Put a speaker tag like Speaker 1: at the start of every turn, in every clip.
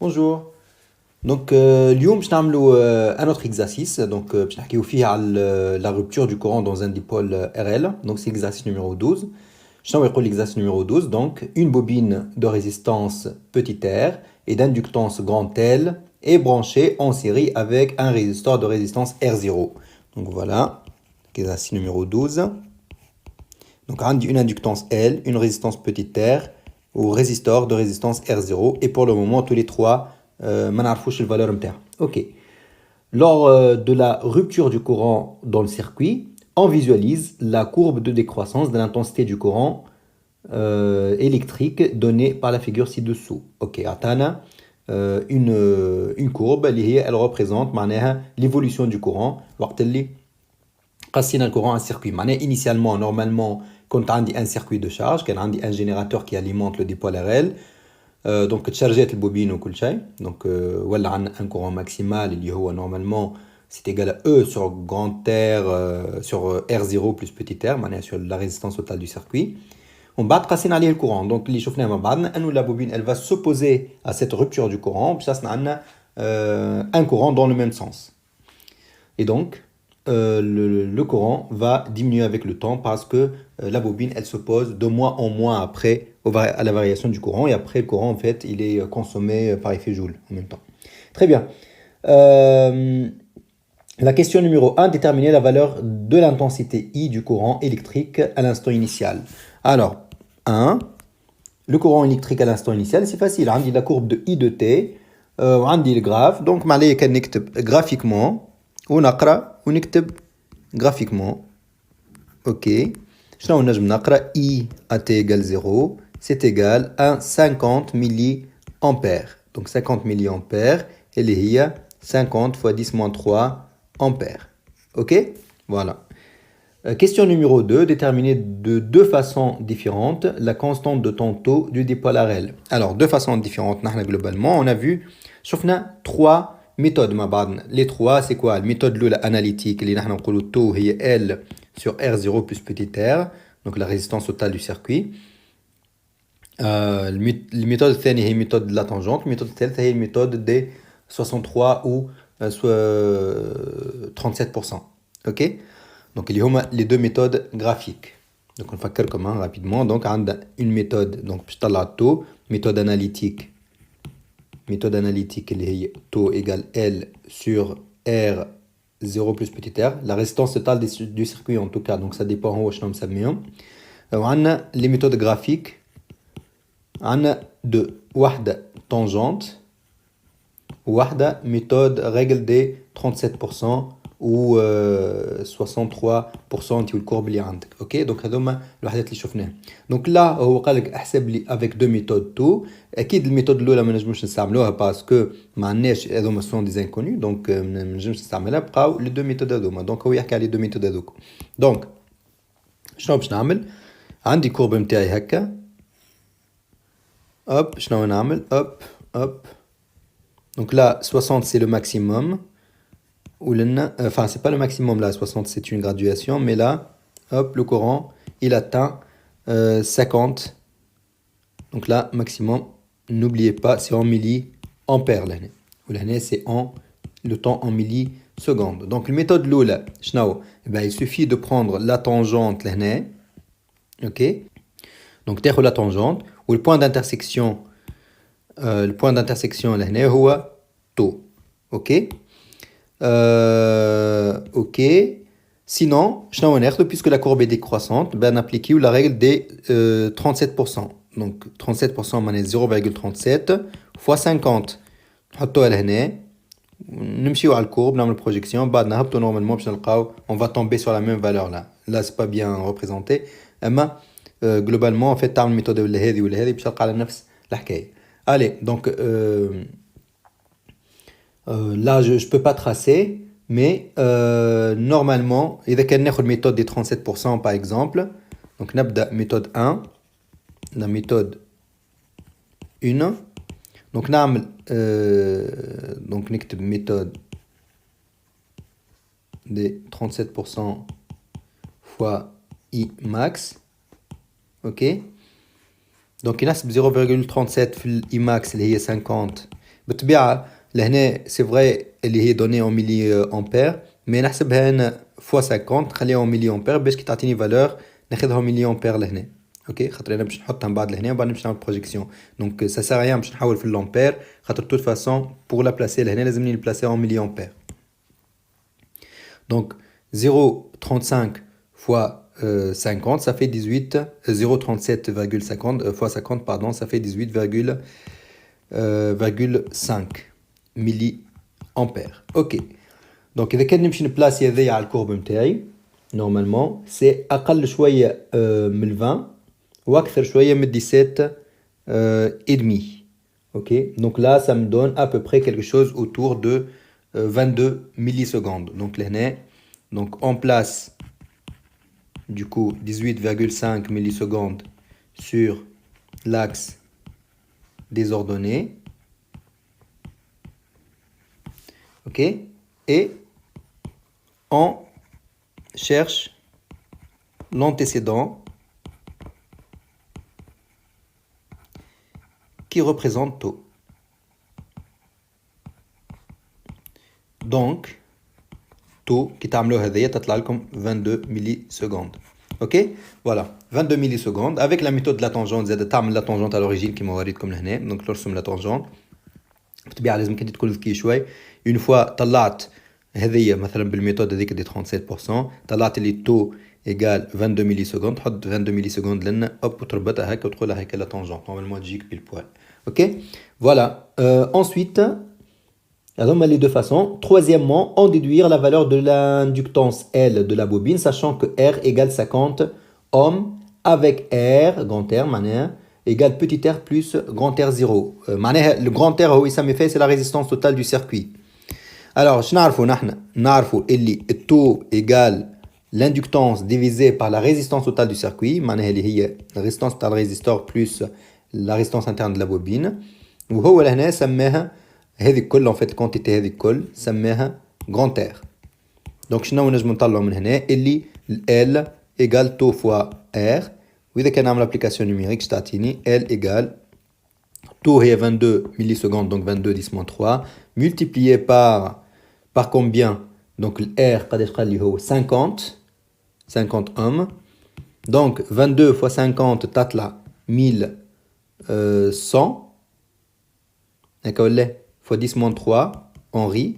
Speaker 1: Bonjour. Donc, اليوم باش نعملوا un autre exercice. Donc, باش نحكيو فيه على la rupture du courant dans un dipôle RL. Donc, c'est l'exercice numéro 12. شنو يقول l'exercice numéro 12? Donc, une bobine de résistance petit r et d'inductance grand L est branchée en série avec un résisteur de résistance R0. Donc, voilà, exercice numéro 12. Donc, on dit une inductance L, une résistance petit r ou résisteur de résistance R0. Et pour le moment, tous les trois, ما نعرفوش الفالور نتاعو. Ok. Lors de la rupture du courant dans le circuit, on visualise la courbe de décroissance de l'intensité du courant électrique donnée par la figure ci-dessous. Ok, عطانا une courbe elle représente معناها l'évolution du courant وقت اللي قسينا le courant à un circuit. معناها initialement, normalement, quand on a un circuit de charge, quand on a un générateur qui alimente le dipôle RL, donc تشارجات البوبين وكل شيء. Donc ولا عندنا un courant maximal اللي هو normalement c'est égal à E sur grand R sur R0 plus petit r, معناها sur la résistance totale du circuit. ومن بعد قاسين عليه الكورون. Donc اللي شفناه مع بعضنا انه la bobine elle va s'opposer à cette rupture du courant باش تصنع عندنا un courant dans le même sens. Et donc le courant va diminuer avec le temps parce que la bobine elle s'oppose de moins en moins après à la variation du courant, et après le courant en fait il est consommé par effet Joule en même temps. Très bien. La question numéro 1, déterminer la valeur de l'intensité I du courant électrique à l'instant initial. Alors, 1, le courant électrique à l'instant initial, c'est facile. On dit la courbe de I de T, on dit le graphe. Donc, on va graphiquement, on نقرا ونكتب graphiquement. Ok. شنو نجم نقرا I à T égale 0, c'est égal à 50 milliampères. Donc 50 milliampères, elle est 50 fois 10 moins 3 ampères. Ok? Voilà. Question numéro 2, déterminer de deux façons différentes la constante de tantôt du dipôle RL. Alors, deux façons différentes, globalement, on a vu, شفنا trois méthodes مع بعضنا. Les trois, c'est quoi? La méthode analytique, اللي نحن نقولوا taux هي L sur R0 plus petit r, donc la résistance totale du circuit. الميثود الثانية هي méthode de la tangente. الميثode الثالثة هي méthode des 63 ou 37%. Ok? Donc, il y a les deux méthodes graphiques. Donc, on va faire comment rapidement. Donc, on a une méthode, donc, taux, méthode analytique. Méthode analytique, elle est taux égale L sur R 0 plus petit r. La résistance totale du circuit, en tout cas. Donc, ça dépend où je nomme. On a les méthodes graphiques. On a deux. Wahda tangente. Wahda méthode règle des 37%. ou 63% ديال الكورب اللي عندك. اوكي دونك هذوما الوحدات اللي شفناهم. دونك لا هو قال لك احسب لي افيك دو ميثود تو. اكيد الميثود الاولى ما نجموش نستعملوها باسكو ما عندناش هذوما سون دي انكوني، دونك ما نجمش نستعملها. بقاو لي دو ميثود هذوما. دونك هو يحكي على لي دو ميثود هذوك. دونك شنو باش نعمل؟ عندي كورب نتاعي هكا. هوب شنو نعمل؟ هوب هوب. دونك là 60 c'est le maximum. Enfin, c'est pas le maximum là, 60 c'est une graduation, mais là, hop, le courant, il atteint 50. Donc là, maximum, n'oubliez pas, c'est en milliampères l'année. Ou l'année, c'est en le temps en millisecondes. Donc, la méthode Lula, il suffit de prendre la tangente l'année. Ok? Donc, terre la tangente, ou le point d'intersection, l'année, c'est taux. Ok? Ok. Sinon, puisque la courbe est décroissante, ben, appliquez la règle des 37%. Donc 37%, c'est 0,37 fois 50. نمشيو على الcourbe, نعمل projection, بعد نهبطوا normalement باش نلقاو on va tomber sur la même valeur là. Là c'est pas bien représenté. اما globalement en fait تعمل méthode ولا هذه ولا هذه باش تلقى على نفس الحكايه. Allez, donc là, je ne peux pas tracer, mais normalement, il y a une méthode des 37% par exemple. Donc, on a la méthode 1, la méthode 1. Donc, on a une méthode des 37% fois I max. Ok. Donc, il y a 0,37 I max, il y a 50. بالطبيعة لهنا c'est vrai اللي هي donnée en milliampères mais نحسبها هنا fois 50 نخليها en milliampères باش كي تعطيني valeur ناخذها en milliampères لهنا اوكي خاطر انا باش نحطها من بعد لهنا وبعدين باش نعمل بروجيكسيون دونك ça sert à rien باش نحول في l'ampère خاطر de toute façon pour la placer لهنا لازمني نبلاcer en milliampères donc 0,35 fois 50 ça fait 18 0,37,50 fois 50 pardon ça fait 18,5 milliampères ok donc إذا كان نمشي نبلاسي هذايا على الكورب نتاعي normalement c'est أقل شوية من 20 وأكثر شوية من 17 et demi ok donc là ça me donne à peu près quelque chose autour de 22 millisecondes donc لهنا donc on place du coup 18,5 millisecondes sur l'axe des ordonnées ok et on cherche l'antécédent qui représente taux donc taux qui تعملوا هذيا تطلع لكم 22 millisecondes ok voilà 22 millisecondes avec la méthode de la tangente زاد تعمل la tangente à l'origine كما وريتكم لهنا donc ترسم la tangente بالطبيعة لازم كنت تكون ذكي شوي une fois طلعت هذيا مثلا بالميثود هذيك دي 37% طلعت لي taux égale 22 millisecondes تحط 22 millisecondes لنا hop وتربطها هكا وتقولها هكا la tangente normalement تجيك pile poil ok voilà ensuite alors, les deux façons. Troisièmement, en déduire la valeur de l'inductance L de la bobine, sachant que R égale 50 ohms avec R, grand R, égale petit r plus grand R 0. Le grand R, oui, ça me fait, c'est la résistance totale du circuit. Alors, je n'arrive le taux égale l'inductance divisée par la résistance totale du circuit, la résistance totale résistor plus la résistance interne de la bobine. وهو لهنا سماها هذه الكل en fait quantité هذه الكل سماها grand R. donc شنو نجم نطلعوا من هنا اللي L égale taux fois R وإذا كان نعمل application numérique تعطيني L égale taux هي 22 millisecondes donc 22 10 moins 3 multiplié par combien donc R قداش قال لي هو 50 ohms donc 22 fois 50 تطلع 1100 هكا ولا fois 10 moins 3 Henri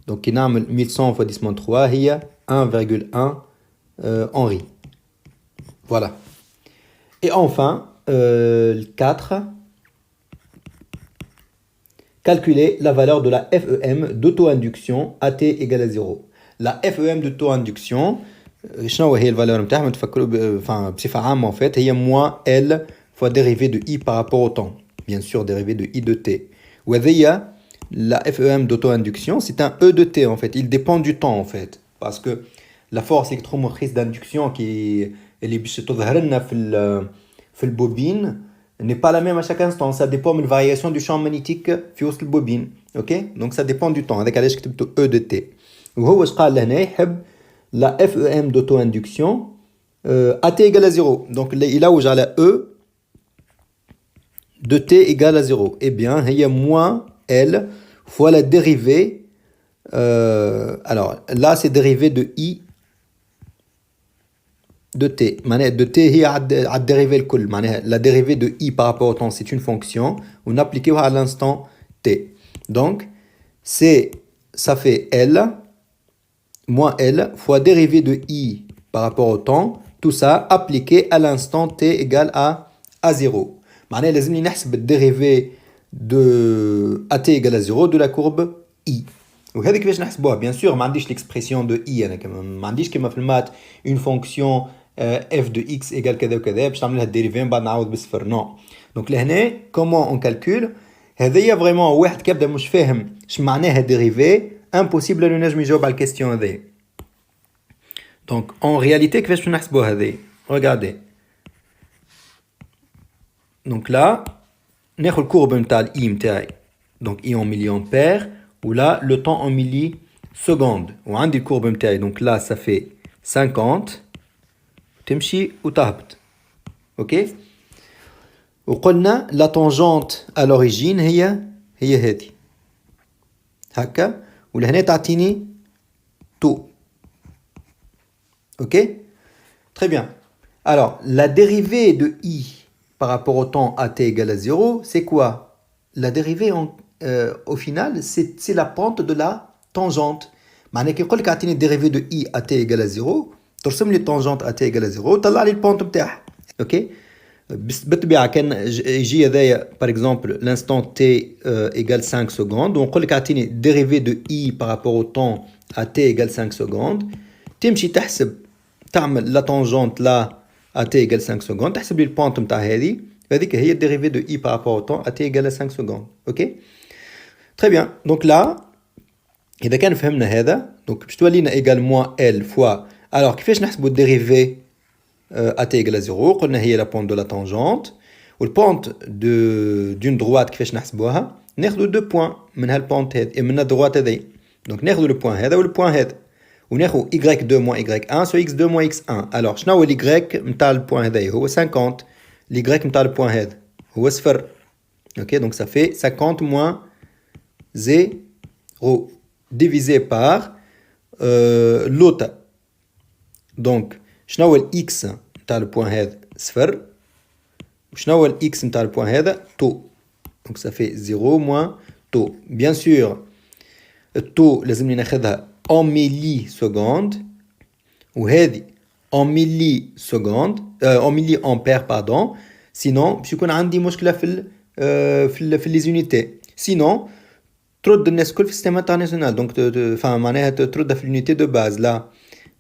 Speaker 1: donc qui نعمل 1100 fois 10 moins 3 هي 1,1 Henri voilà et enfin le 4 calculer la valeur de la FEM d'auto-induction AT égale à 0 la FEM d'auto-induction شنو هي الفالور نتاعها تفكروا enfin بصفة عامة en fait هي moins L fois dérivée de I par rapport au temps bien sûr dérivée de I de T وهذه la FEM d'auto-induction, c'est un E de T en fait. Il dépend du temps en fait. Parce que la force électromotrice d'induction qui est في البوبين n'est pas la même à chaque instant. Ça dépend de la variation du champ magnétique في وسط البوبين. Ok? Donc ça dépend du temps. هذاك علاش كتبته E de T. وهو واش قال لهنا يحب la FEM d'auto-induction AT égale à 0. Donc il a où j'ai la E de T égale à 0. Eh bien, il y a moins L fois la dérivée. Alors, là, c'est dérivée de I de T. De T, il y a la dérivée la dérivée de I par rapport au temps, c'est une fonction. On applique à l'instant T. Donc, ça fait L moins L fois dérivée de I par rapport au temps. Tout ça appliqué à l'instant T égale à 0. معناها لازمني نحسب الديريفي de AT égale à 0 de la courbe I. وهذه كيفاش نحسبوها bien sûr ما عنديش l'expression de I انا ما عنديش كما في المات une fonction f de x égale كذا وكذا باش نعمل لها الديريفي من بعد نعوض بالصفر نو دونك لهنا comment on calcule هذيا فريمون واحد كيبدا مش فاهم اش معناها ديريفي impossible انه نجم يجاوب على الكيستيون هذه دونك en réalité كيفاش نحسبوها هذه regardez donc là ناخذ الكورب نتاع الاي نتاعي donc I en milliampères ou là le temps en millisecondes وعندي الكورب نتاعي donc là ça fait 50 تمشي وتهبط اوكي وقلنا la tangente à l'origine هي هذه هكا ولهنا تعطيني تو. Ok? Très bien. Alors, la dérivée de i par rapport au temps at égale à 0, c'est quoi? La dérivée, au final, c'est la pente de la tangente. معناه كي يقول لك اعطيني dérivée de i at égale à 0 ترسم لي التانجنت at égale à 0 وطلع لي البونت نتاعها. اوكي؟ بالطبيعه كان يجي هذايا par exemple l'instant t égale 5 secondes ونقول لك اعطيني dérivée de i par rapport au temps à t égale 5 secondes تمشي تحسب تعمل لا tangente là à t égale 5 secondes تحسب لي البونت نتاع هذيك هي dérivée de i par rapport au temps à t égale à 5 secondes. ok. Très bien. donc là إذا كان فهمنا هذا دونك باش تولينا إيجال موان ال فوا. alors كيفاش نحسبوا الديريفي à t égale à 0 قلنا هي لا بونت دو لا تانجونت والبونت دون دروات كيفاش نحسبوها ناخذوا دو بوين من هالبونت هذه من الدروات هذه دونك ناخذوا لو بوين هذا والبوين هذا وناخذ y2 moins y1 sur x2 moins x1. alors شنو هو y نتاع البوين هذا هو 50 y نتاع البوين هذا هو صفر. ok donc ça fait 50 moins 0 divisé par l'autre. donc شنو هو x نتاع البوين هذا صفر وشنو هو x نتاع البوين هذا تو. donc ça fait 0 moins تو. bien sûr التو لازمني ناخذها en millisecondes وهذه en millisecondes en milliampères pardon sinon باش يكون عندي مشكله في لي زونيتي. sinon ترد الناس كل في السيستم انترناسيونال دونك معناها تردها في اليونيتي دو باز. لا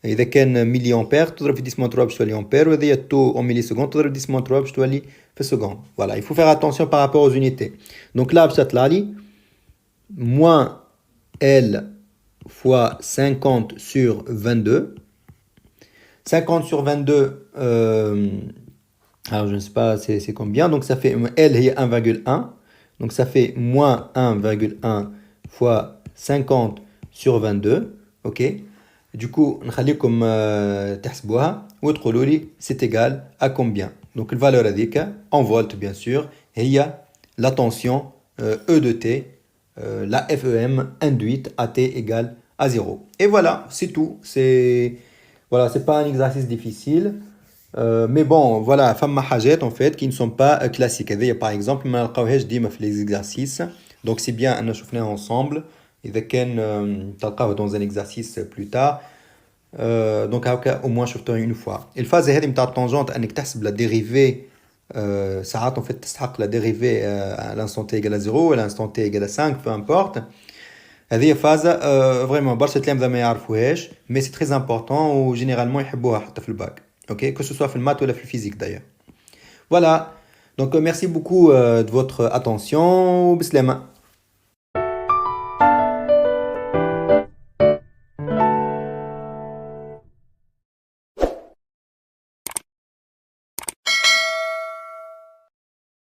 Speaker 1: اذا كان ملي امبير تضرب في 10 3 باش تولي امبير واذا هي تو اون ملي سكوند تضرب في 10 3 باش تولي في سكوند. فوالا il faut faire attention par rapport aux unités. donc là باش تطلع لي moins L fois 50 sur 22. 50 sur 22 alors je ne sais pas c'est combien donc ça fait L est 1,1 donc ça fait moins 1,1 fois 50 sur 22. ok. du coup نخليكم تحسبوها وتقولوا لي c'est égal à combien. donc la valeur هذيك en volts bien sûr هي la tension E de T la FEM induite à T égale à 0. et voilà c'est tout. voilà c'est pas un exercice difficile. mais bon voilà فما حاجات en fait qui ne sont pas classiques. هذه par exemple ما نلقاوهاش ديما في les exercices donc c'est bien أن شفناها ensemble. إذا كان تلقاوه dans un exercice plus tard donc هكا au moins شفتوها une fois. الفاز هذه نتاع التانجونت أنك تحسب la dérivée ساعات en fait تستحق la dérivée à l'instant t égale à 0 à l'instant t égale à 5 peu importe. هذه فازة vraiment برشا تلامذة ما يعرفوهاش mais c'est très important و généralement يحبوها حتى في الباك. ok que ce soit في المات ولا في الفيزيك d'ailleurs. voilà donc merci beaucoup de votre attention. بسلامة.